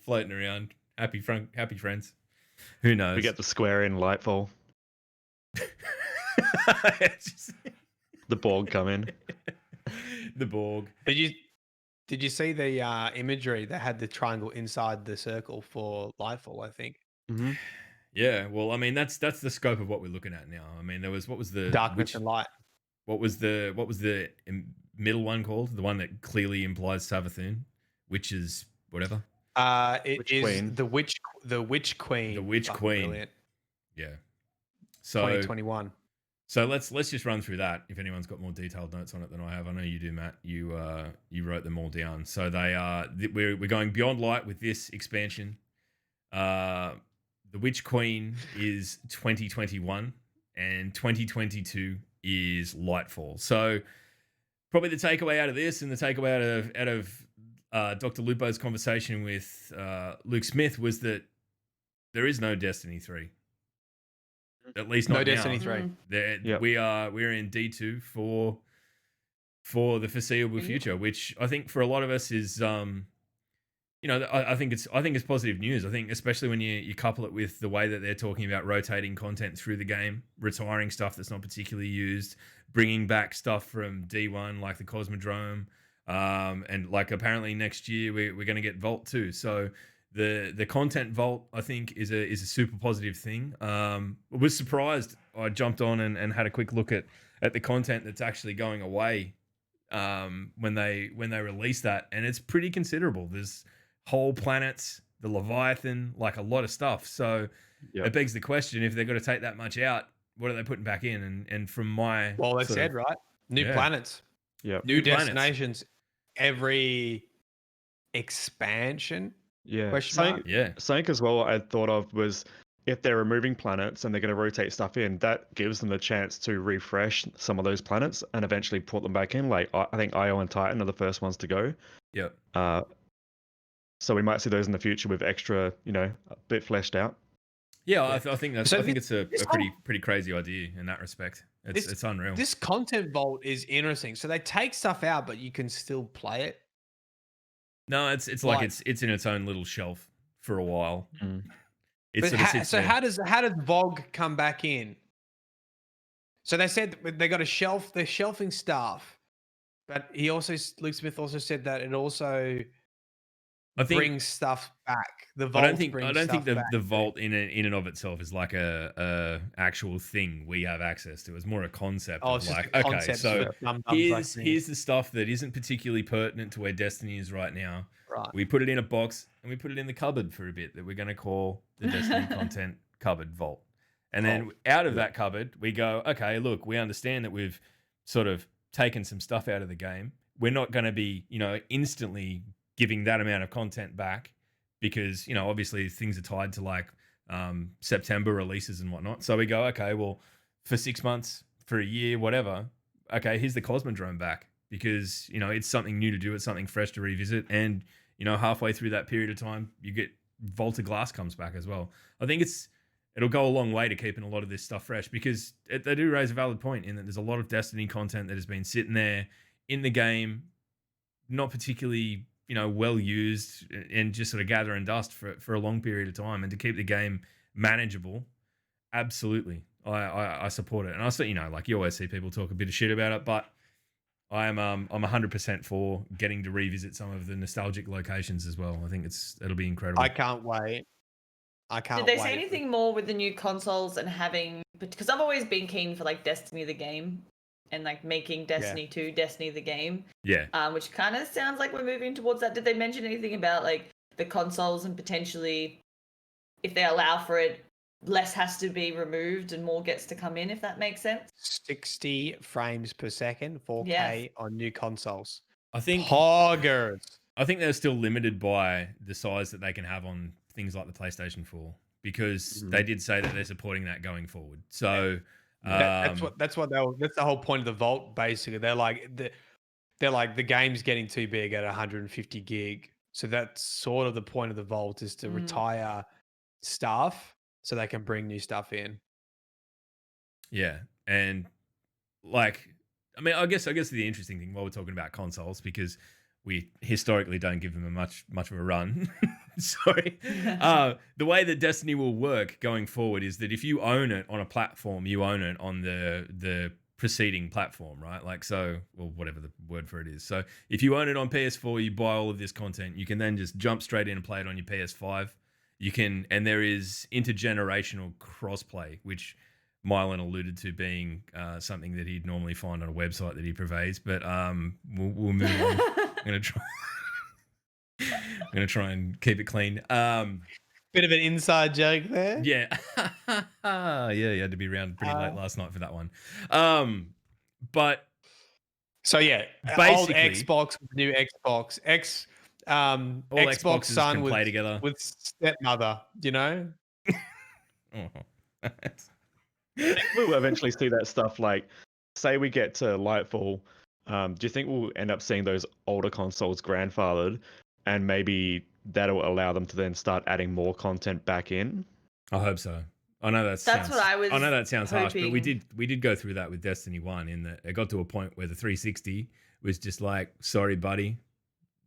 floating around. Happy friends. Who knows? We get the square in Lightfall. The Borg come in. The Borg. Did you see the imagery that had the triangle inside the circle for Lightfall? I think Mm-hmm. Yeah, well, I mean that's the scope of what we're looking at now. I mean, what was the darkness and light. What was the middle one called? The one that clearly implies Savathun, which is whatever. It Witch is Queen. the witch queen. The Witch Fucking Queen. brilliant. Yeah. So 2021. So let's just run through that. If anyone's got more detailed notes on it than I have, I know you do, Matt. You wrote them all down. So they are we're going beyond light with this expansion. The Witch Queen is 2021 and 2022 is Lightfall. So probably the takeaway out of this and the takeaway out of Dr. Lupo's conversation with Luke Smith was that there is no Destiny 3. At least not No now. Destiny 3. Yep. We're in D2 for the foreseeable future, which I think for a lot of us is I think it's positive news. I think especially when you couple it with the way that they're talking about rotating content through the game, retiring stuff that's not particularly used, bringing back stuff from D1 like the Cosmodrome, and like apparently next year we're going to get Vault 2. So the content vault, I think, is a super positive thing. I was surprised. I jumped on and had a quick look at the content that's actually going away when they release that, and it's pretty considerable. There's whole planets, the Leviathan, like a lot of stuff. So it begs the question: if they're going to take that much out, what are they putting back in? And from my Well, they said right, new planets, Yep. new planets. destinations, every expansion. Yeah. Question mark? Something as well I thought of was if they're removing planets and they're going to rotate stuff in, that gives them the chance to refresh some of those planets and eventually put them back in. Like I think Io and Titan are the first ones to go. Yep. So we might see those in the future with extra, a bit fleshed out. Yeah, I think that's. So I think it's a this pretty crazy idea in that respect. It's unreal. This content vault is interesting. So they take stuff out, but you can still play it. No, it's like it's in its own little shelf for a while. Mm. It But sort of sits there. how does Vogue come back in? So they said they got a shelf. They're shelving stuff, but Luke Smith also said that it also brings stuff back. The vault. I don't think back. the vault in and of itself is like a actual thing we have access to. It's more a concept. Oh, of it's just like, a okay, concept so for dum-dums like me. here's the stuff that isn't particularly pertinent to where Destiny is right now. Right. We put it in a box and we put it in the cupboard for a bit that we're going to call the Destiny content cupboard vault. And then out of that cupboard, we go, okay, look, we understand that we've sort of taken some stuff out of the game. We're not going to be, instantly giving that amount of content back because, obviously things are tied to like September releases and whatnot. So we go, okay, well, for 6 months, for a year, whatever, okay, here's the Cosmodrome back because, it's something new to do. It's something fresh to revisit. And, halfway through that period of time, you get Vault of Glass comes back as well. I think it'll go a long way to keeping a lot of this stuff fresh because they do raise a valid point in that there's a lot of Destiny content that has been sitting there in the game, not particularly, well used and just sort of gathering dust for a long period of time. And to keep the game manageable, absolutely. I support it. And I see, like you always see people talk a bit of shit about it, but I'm 100% for getting to revisit some of the nostalgic locations as well. I think it'll be incredible. I can't wait. Did they say anything more with the new consoles and having? Because I've always been keen for like Destiny the game, and like making Destiny 2 Destiny the game. Yeah. Which kind of sounds like we're moving towards that. Did they mention anything about like the consoles and potentially, if they allow for it, less has to be removed and more gets to come in? If that makes sense. 60 frames per second, 4K on new consoles. I think Hoggers. I think they're still limited by the size that they can have on things like the PlayStation 4 because they did say that they're supporting that going forward. So that's the whole point of the Vault. Basically, they're like the game's getting too big at 150 gig. So that's sort of the point of the Vault is to retire stuff so they can bring new stuff in. Yeah, and like, I mean, I guess the interesting thing while we're talking about consoles because we historically don't give them a much of a run. Sorry. The way that Destiny will work going forward is that if you own it on a platform, you own it on the preceding platform, right? Like so, or whatever the word for it is. So if you own it on PS4, you buy all of this content. You can then just jump straight in and play it on your PS5. You can, and there is intergenerational crossplay, which Mylan alluded to being something that he'd normally find on a website that he purveys. But we'll move on. I'm gonna try and keep it clean. Bit of an inside joke there. Yeah. Yeah, you had to be around pretty late last night for that one. But so yeah, old Xbox, new Xbox, all Xbox Xboxes Son can with, play together with stepmother, We'll eventually see that stuff. Like, say we get to Lightfall, do you think we'll end up seeing those older consoles grandfathered, and maybe that'll allow them to then start adding more content back in? I hope so. I know that That's what I was. I know that sounds harsh, but hoping. we did go through that with Destiny 1 in that it got to a point where the 360 was just like, sorry, buddy.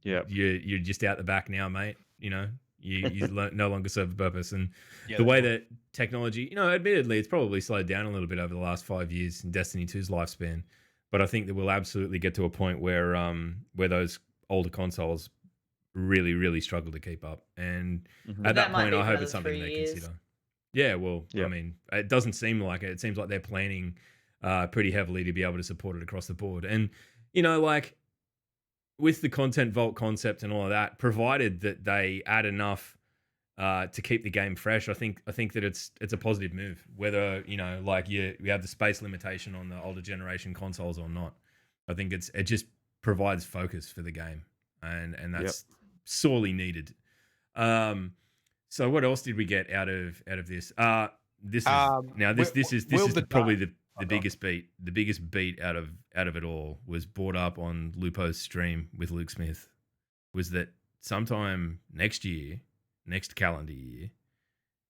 Yeah. You're just out the back now, mate. You no longer serve a purpose. And the way that technology, admittedly, it's probably slowed down a little bit over the last 5 years in Destiny 2's lifespan. But I think that we'll absolutely get to a point where those older consoles really, really struggle to keep up. And at that point, I hope it's something they consider. Yeah, well, I mean, it doesn't seem like it. It seems like they're planning pretty heavily to be able to support it across the board. And, like with the Content Vault concept and all of that, provided that they add enough to keep the game fresh, I think that it's a positive move. Whether like you have the space limitation on the older generation consoles or not, I think it just provides focus for the game, and that's sorely needed. So what else did we get out of this? This is probably the biggest beat. The biggest beat out of it all was brought up on Lupo's stream with Luke Smith. Was that sometime next calendar year,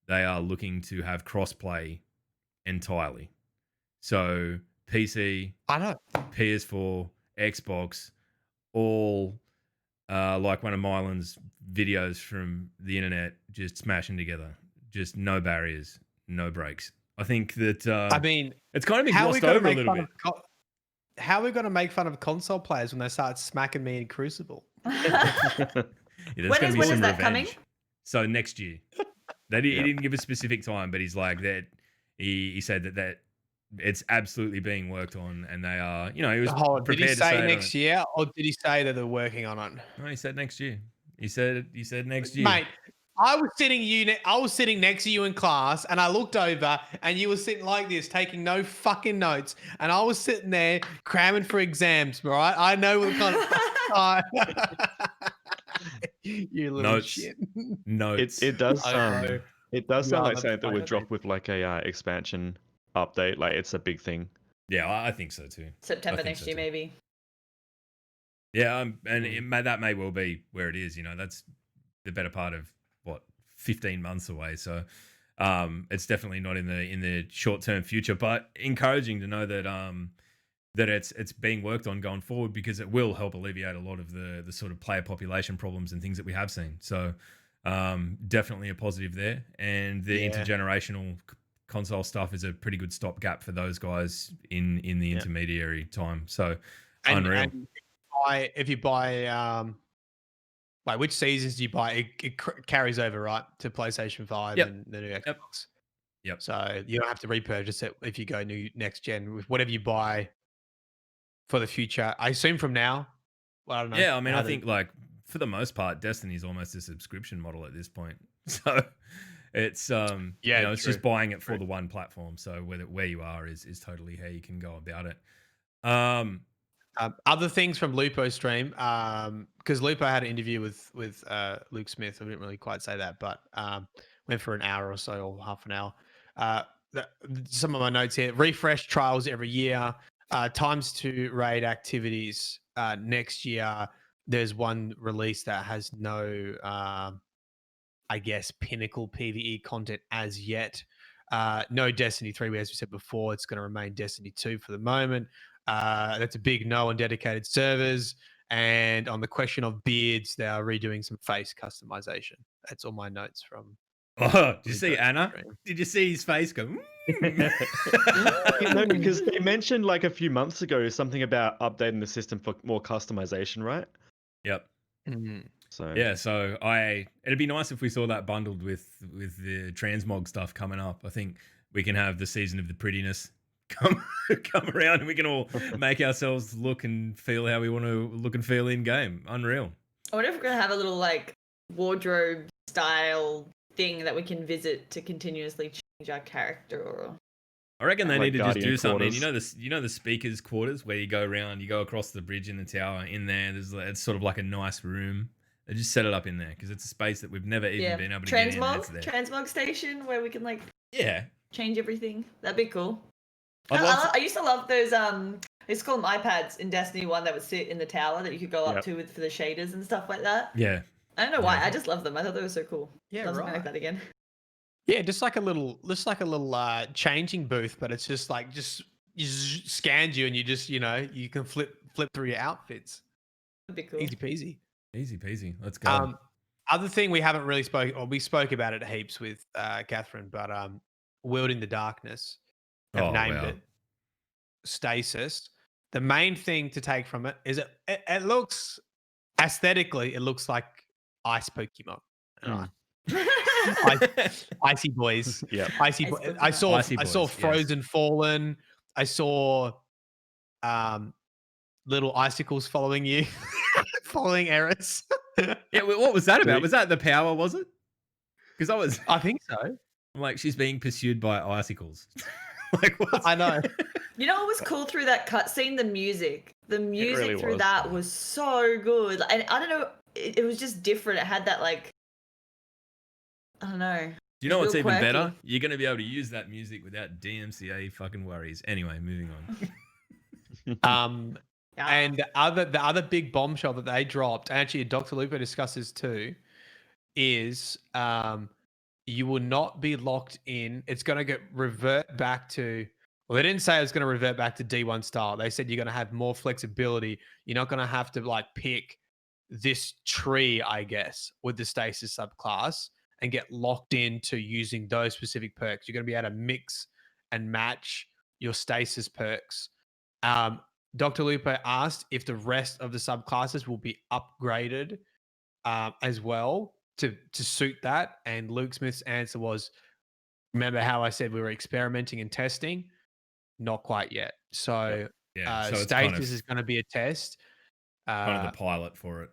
they are looking to have crossplay entirely. So PC, PS4, Xbox, all like one of Mylan's videos from the internet, just smashing together, just no barriers, no breaks. I think that it's kind of been glossed over a little bit. How are we going to make fun of console players when they start smacking me in Crucible? There's going to be some revenge. Coming? So next year. He didn't give a specific time, but he's like that. He said that it's absolutely being worked on, and they are. He was prepared did he to say next year, or did he say that they're working on it? No, he said next year. He said next year. Mate, I was sitting next to you in class, and I looked over, and you were sitting like this, taking no fucking notes, and I was sitting there cramming for exams. Right? I know what kind of you little Notes. shit. Notes. It does I know. it does You sound are like the something that would fucking drop with like a expansion update. Like it's a big thing. Yeah, I think so too. September I think next so year, too. maybe. Yeah, that may well be where it is. You know, that's the better part of what 15 months away. So it's definitely not in the short term future, but encouraging to know that that it's being worked on going forward, because it will help alleviate a lot of the sort of player population problems and things that we have seen. So definitely a positive there, and the intergenerational console stuff is a pretty good stopgap for those guys in the intermediary time. So unreal. And if you buy like which seasons do you buy? It carries over, right, to PlayStation 5 and the new Xbox. Yep. So you don't have to repurchase it if you go new next gen with whatever you buy for the future. I assume from now. Well, I don't know. Yeah, I mean, I think like for the most part, Destiny is almost a subscription model at this point. So it's it's just buying it for the one platform. So where you are is totally how you can go about it. Other things from Lupo's stream, because Lupo had an interview with Luke Smith. I didn't really quite say that, but went for an hour or so, or half an hour. Some of my notes here: refresh trials every year, ×2 raid activities next year. There's one release that has no, I guess, pinnacle PvE content as yet. No Destiny 3, as we said before, it's going to remain Destiny 2 for the moment. That's a big no on dedicated servers. And on the question of beards, they are redoing some face customization. That's all my notes from. Oh, did you see Anna? Did you see his face go? No, because they mentioned like a few months ago something about updating the system for more customization, right? Yep. So yeah, so it'd be nice if we saw that bundled with the transmog stuff coming up. I think we can have the season of the prettiness come around, and we can all make ourselves look and feel how we want to look and feel in game. Unreal. I wonder if we're gonna have a little like wardrobe style thing that we can visit to continuously change our character. Or I reckon they Like need to just do Guardian something. quarters. You know the speakers' quarters where you go around, you go across the bridge in the tower. In there, it's sort of like a nice room. They just set it up in there because it's a space that we've never even been able to get in. Transmog station where we can like change everything. That'd be cool. I used to love those I used to call them iPads in Destiny 1 that would sit in the tower that you could go up to for the shaders and stuff like that. Yeah. I don't know why. I just love them. I thought they were so cool. Yeah, love something like that again. Yeah, just like a little changing booth, but it's just scans you, and you just you can flip through your outfits. That'd be cool. Easy peasy. Easy peasy. Let's go. Other thing we haven't really we spoke about it heaps with Katherine, but Wielding the Darkness, have named it Stasis. The main thing to take from it is it looks aesthetically, it looks like ice Pokemon. Icy boys. Yeah. Icy boys. I saw Frozen Fallen. I saw little icicles following you, following Eris. Yeah, what was that about? Was that the power, was it? Because I think so. I'm like, she's being pursued by icicles. Like, what? I know. You know what was cool through that cutscene? The music. The music really through was. that was so good. And I don't know, it was just different. It had that like, I don't know. Do you know what's real even quirky. better? You're going to be able to use that music without DMCA fucking worries. Anyway, moving on. And the other big bombshell that they dropped, and actually Dr. Lupo discusses too, is you will not be locked in. It's going to revert back to. Well, they didn't say it was going to revert back to D1 style. They said you're going to have more flexibility. You're not going to have to like pick this tree, I guess, with the stasis subclass and get locked into using those specific perks. You're going to be able to mix and match your stasis perks. Dr. Lupo asked if the rest of the subclasses will be upgraded as well to suit that. And Luke Smith's answer was, remember how I said we were experimenting and testing? Not quite yet. So, so stasis is going to be a test. Kind of the pilot for it.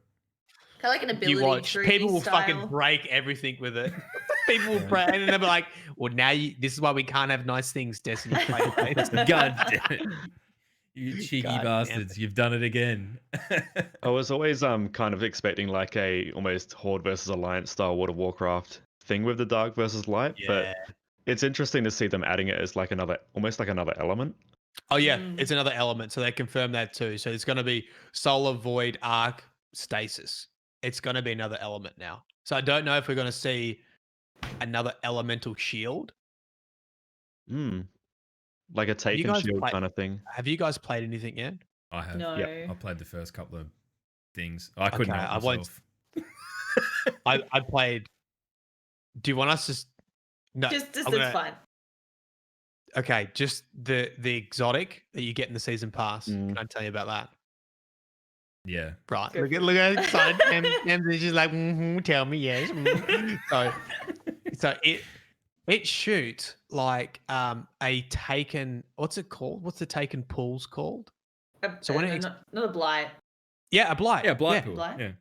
Kind of like an ability You watch, tree people will style. fucking break everything with it. People will break, and then they'll be like, "Well, now this is why we can't have nice things, Destiny players." God damn it. You cheeky God damn bastards, you've done it again. I was always kind of expecting like a almost Horde versus Alliance style World of Warcraft thing with the dark versus light, but it's interesting to see them adding it as like almost like another element. Oh yeah, it's another element. So they confirmed that too. So it's going to be Solar, Void, Arc, Stasis. It's going to be another element now. So I don't know if we're going to see another elemental shield. Like a taken guys shield play- kind of thing. Have you guys played anything yet? I have. No. I played the first couple of things. I couldn't Okay, help I won't- myself. I played. Do you want us to? No, Just I'm it's gonna- fine. Okay, just the exotic that you get in the season pass. Can I tell you about that? Yeah. Right. Go Look at excited. Tamsin's just like, tell me yes. So it shoots like a taken. What's it called? What's the taken pools called? So when it Another blight. Yeah, a blight. Yeah, Blight Yeah. Pool. Blight? Yeah.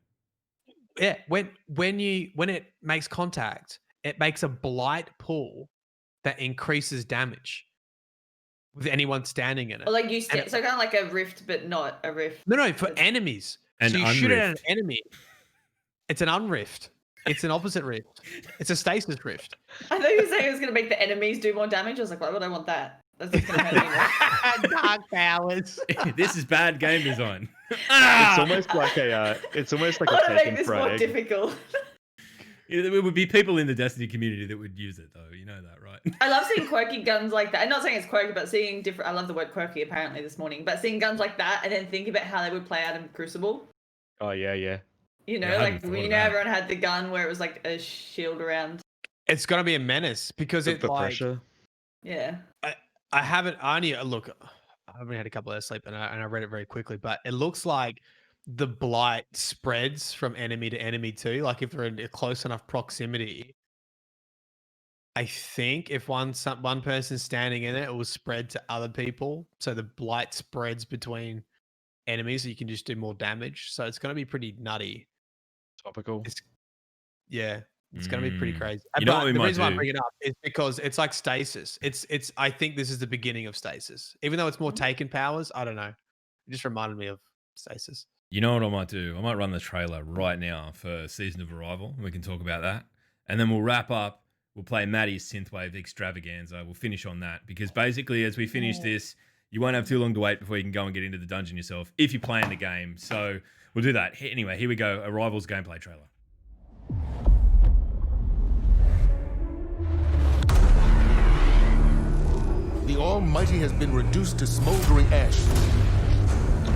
Yeah, when it makes contact, it makes a blight pool that increases damage with anyone standing in it. Or like you And stand, so kind of like a rift, but not a rift. No, for enemies. An So you shoot it at an unrift. enemy. It's an unrift. It's an opposite rift. It's a stasis rift. I thought you were saying it was going to make the enemies do more damage. I was like, why would I want that? That's just going to hurt me more. Dark powers. This is bad game design. It's almost like a I want to make taken this for more egg. difficult. It would be people in the Destiny community that would use it, though. You know that, right? I love seeing quirky guns like that. I'm not saying it's quirky, but seeing different. I love the word quirky apparently this morning. But seeing guns like that and then think about how they would play out in Crucible. Oh yeah. You know, Yeah, I like hadn't you thought know, of that. everyone had the gun where it was like a shield around. It's gonna be a menace because The it like pressure. Yeah. I haven't. I only look. I only had a couple of hours sleep and I read it very quickly, but it looks like the blight spreads from enemy to enemy too. Like if they're in a close enough proximity, I think if one person's standing in it, it will spread to other people. So the blight spreads between enemies, so you can just do more damage. So it's going to be pretty nutty. Topical. It's going to be pretty crazy. You know But what we the might reason why I do? bring it up is because it's like stasis. It's. I think this is the beginning of stasis, even though it's more taken powers. I don't know. It just reminded me of stasis. You know what I might do? I might run the trailer right now for Season of Arrival, and we can talk about that. And then we'll wrap up. We'll play Maddie's Synthwave Extravaganza. We'll finish on that because basically, as we finish this, you won't have too long to wait before you can go and get into the dungeon yourself if you're playing the game. So we'll do that. Anyway, here we go. Arrival's gameplay trailer. The Almighty has been reduced to smoldering ash.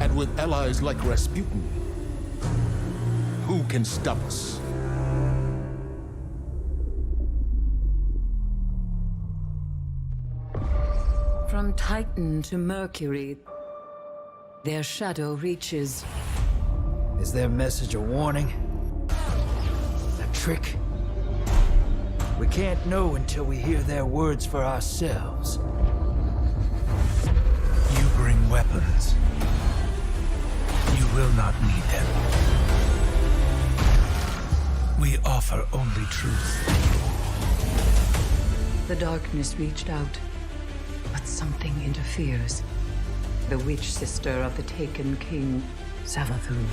And with allies like Rasputin, who can stop us? From Titan to Mercury, their shadow reaches. Is their message a warning? A trick? We can't know until we hear their words for ourselves. You bring weapons. You will not need them. We offer only truth. The darkness reached out, but something interferes. The witch sister of the taken king, Savathun.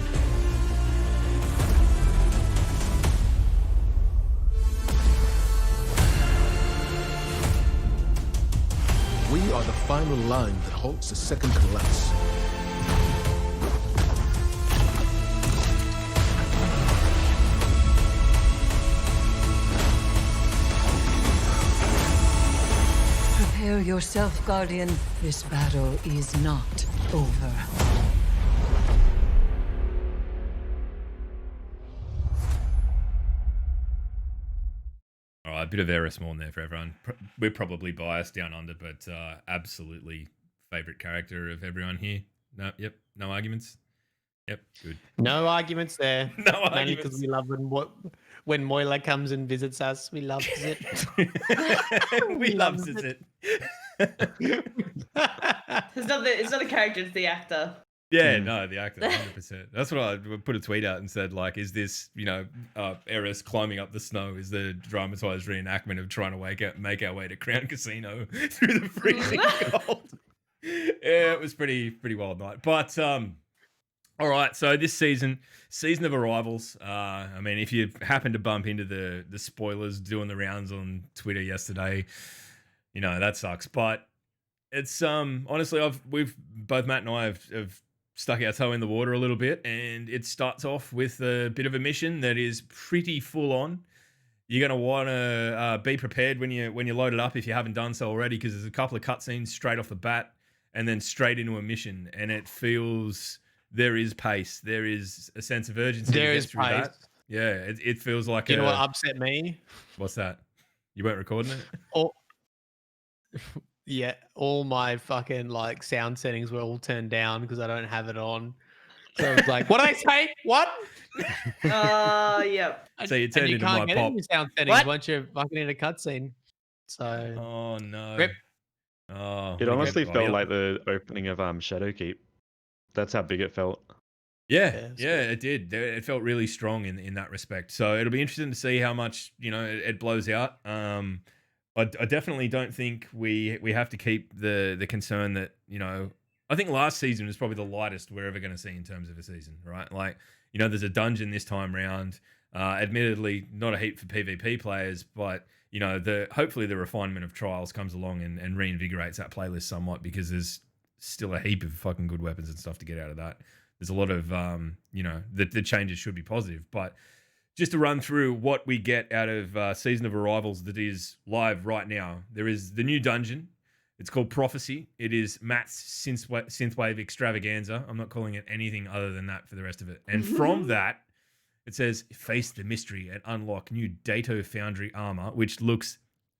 We are the final line that halts the second collapse. Prepare yourself, Guardian. This battle is not over. All right, a bit of Eris Morn there for everyone. We're probably biased down under, but absolutely favorite character of everyone here. No, yep, no arguments. Yep, good. No arguments there. No Mainly arguments. because we love when Moila comes and visits us. We love it. We loves it. It's not the character, it's the actor. Yeah, no, the actor, 100%. That's what I put a tweet out and said, like, is this, Eris climbing up the snow is the dramatized reenactment of trying to make our way to Crown Casino through the freezing cold. Yeah, it was pretty wild night. But all right, so this season of arrivals. I mean, if you happen to bump into the spoilers doing the rounds on Twitter yesterday, that sucks. But it's honestly, we've both Matt and I have stuck our toe in the water a little bit, and it starts off with a bit of a mission that is pretty full on. You're going to want to be prepared when you load it up if you haven't done so already, because there's a couple of cutscenes straight off the bat and then straight into a mission, and it feels there is pace, there is a sense of urgency. There is pace. That. Yeah, it feels like. You know what upset me? What's that? You weren't recording it? Yeah, all my fucking sound settings were all turned down because I don't have it on. So it's like, what do they say? What? Yep. So you turned into my pop. You can't get any sound settings once you're fucking in a cutscene. So. Oh no. Rip. Oh. It honestly felt like the opening of Shadowkeep. That's how big it felt. Yeah, it did. It felt really strong in that respect. So it'll be interesting to see how much it blows out. I definitely don't think we have to keep the concern that I think last season was probably the lightest we're ever going to see in terms of a season, right? Like there's a dungeon this time round. Admittedly, not a heap for PvP players, but hopefully the refinement of Trials comes along and reinvigorates that playlist somewhat, because there's still a heap of fucking good weapons and stuff to get out of that. There's a lot of the changes should be positive, but just to run through what we get out of Season of Arrivals that is live right now. There is the new dungeon. It's called Prophecy. It is Matt's synthwave extravaganza. I'm not calling it anything other than that for the rest of it. And from that, it says, face the mystery and unlock new Dato Foundry armor, which looks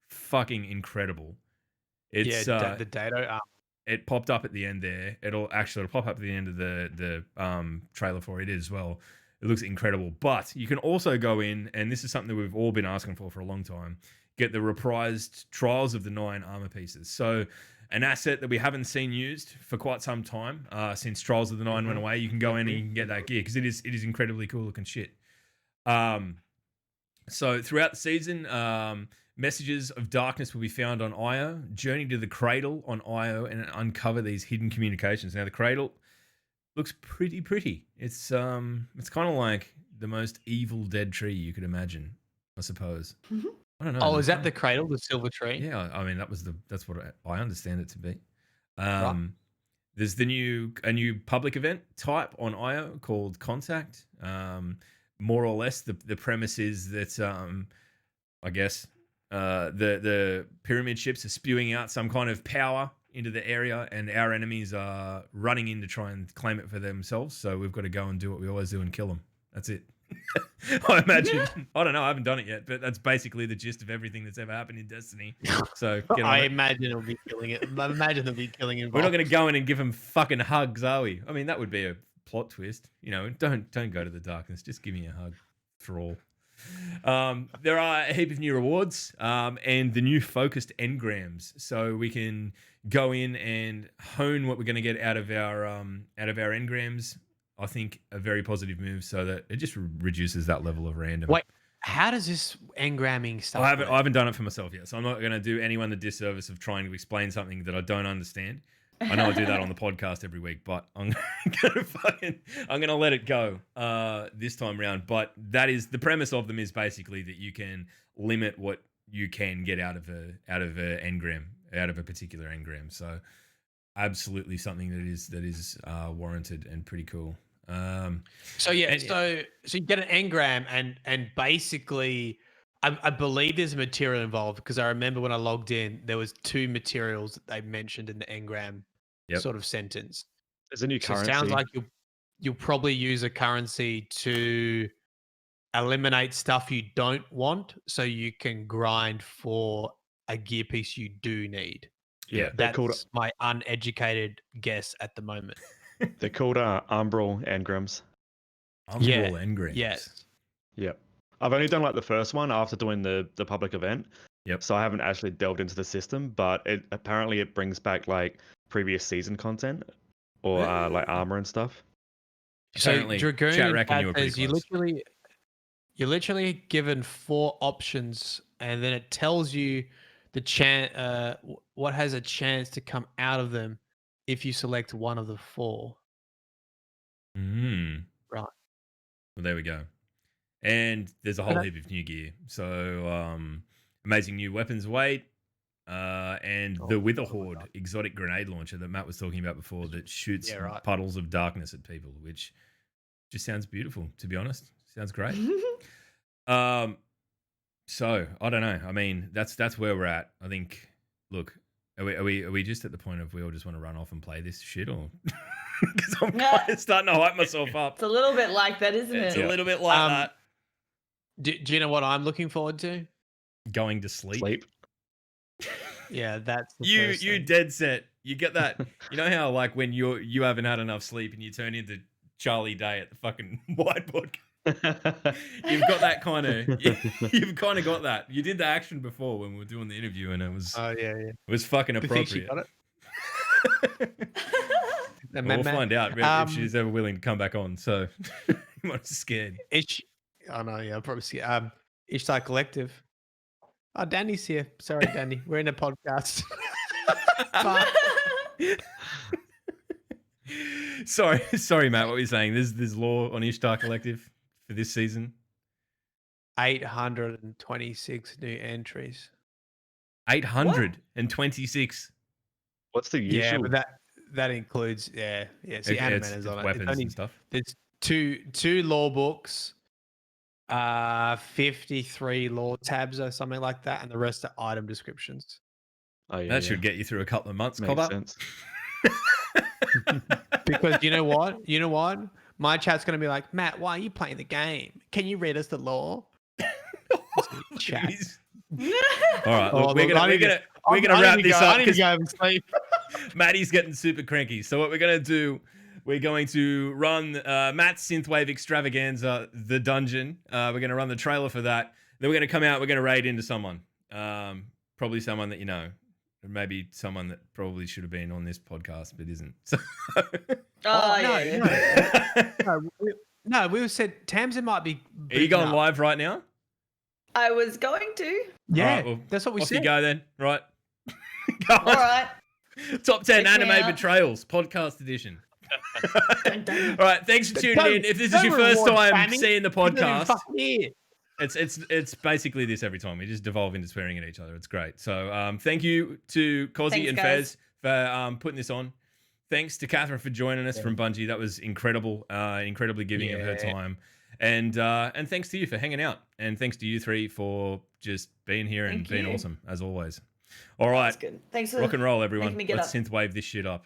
fucking incredible. It's the Dato armor. It popped up at the end there. It'll pop up at the end of the trailer for it as well. It looks incredible. But you can also go in, and this is something that we've all been asking for a long time, get the reprised Trials of the Nine armor pieces. So an asset that we haven't seen used for quite some time, since Trials of the Nine went away. You can go in and you can get that gear, because it is incredibly cool looking shit. So throughout the season, messages of darkness will be found on Io. Journey to the Cradle on Io and uncover these hidden communications. Now the Cradle looks pretty. It's kind of like the most evil dead tree you could imagine, I suppose. Mm-hmm. I don't know. Oh, is that the Cradle, the silver tree? Yeah, I mean that's what I understand it to be. Right. There's a new public event type on Io called Contact. More or less, the premise is that I guess the pyramid ships are spewing out some kind of power into the area, and our enemies are running in to try and claim it for themselves. So we've got to go and do what we always do and kill them. That's it. I imagine. I don't know. I haven't done it yet, but that's basically the gist of everything that's ever happened in Destiny. So I imagine it'll be killing it. I imagine there'll be killing involved. We're not going to go in and give them fucking hugs, are we? I mean, that would be a plot twist. Don't go to the darkness. Just give me a hug for all. There are a heap of new rewards, and the new focused engrams, so we can go in and hone what we're going to get out of our engrams. I think a very positive move, so that it just reduces that level of random. Wait, how does this engramming stuff I haven't done it for myself yet, so I'm not going to do anyone the disservice of trying to explain something that I don't understand. I know I do that on the podcast every week, but I'm gonna let it go this time around. But that is the premise of them, is basically that you can limit what you can get out of a engram, out of a particular engram. So absolutely something that is warranted and pretty cool. So you get an engram, and basically, I believe there's a material involved, because I remember when I logged in, there was 2 materials that they mentioned in the engram sort of sentence. There's a new currency. It sounds like you'll probably use a currency to eliminate stuff you don't want, so you can grind for a gear piece you do need. Yeah, that's my uneducated guess at the moment. They're called Umbral engrams. Umbral engrams. Yes. Yep. I've only done the first one after doing the public event. Yep. So I haven't actually delved into the system, but apparently it brings back previous season content. or like armor and stuff. So Apparently, Dragoon chat in reckon chat you were pretty says close. you're literally given 4 options, and then it tells you the what has a chance to come out of them if you select one of the 4. Mm. Right. Well, there we go. And there's a whole heap of new gear. So, amazing new weapons weight, and the Wither Horde exotic grenade launcher that Matt was talking about before that shoots puddles of darkness at people, which just sounds beautiful, to be honest. Sounds great. So I don't know. I mean, that's where we're at. I think. Look, are we just at the point of we all just want to run off and play this shit, or because I'm kind of starting to hype myself up. It's a little bit like that, isn't It's it? a little bit like that. Do you know what I'm looking forward to? Going to sleep. Yeah, that's the you first thing. dead set. You get that. You know how like when you haven't had enough sleep and you turn into Charlie Day at the fucking whiteboard. You've got that kind of. You've kind of got that. You did the action before when we were doing the interview, and it was. Oh yeah. It was fucking You think she appropriate. got it? We'll find out if she's ever willing to come back on. So, I'm scared. Oh no, yeah, I'll probably see. Ishtar Collective. Oh, Danny's here. Sorry, Danny. We're in a podcast. Sorry, Matt. What were you saying? There's law on Ishtar Collective for this season. 826 new entries. 826. What's the usual? Yeah, but that includes See, Anamana's on it. Weapons and stuff. There's two law books, 53 law tabs or something like that, and the rest are item descriptions. Oh, yeah, That should get you through a couple of months. Makes sense. Because you know what? My chat's gonna be like, Matt, why are you playing the game? Can you read us the law? Chat. All right, look, we're gonna wrap this up because Matty's getting super cranky. So what we're gonna do? We're going to run Matt's Synthwave Extravaganza, the dungeon. We're going to run the trailer for that. Then we're going to come out. We're going to raid into someone. Probably someone that you know. Or maybe someone that probably should have been on this podcast but isn't. So No, we said Tamsin might be. Are you going live right now? I was going to. Yeah, right, well, that's what we off said. You go then. Right. Go on. All right. Top 10 Check me anime out. betrayals podcast edition. All right, thanks for tuning in. If this is your Don't first reward time spamming. seeing the You're not even podcast, fucking here. it's basically this every time. We just devolve into swearing at each other. It's great. So thank you to Cozzy Thanks, and guys. Fez for putting this on. Thanks to Katherine for joining us from Bungie. That was incredible, incredibly giving of her time. And thanks to you for hanging out. And thanks to you three for just being here and Thank being you. awesome, as always. All right. That's good. Thanks for Rock and roll, everyone. making me get Let's up. synthwave this shit up.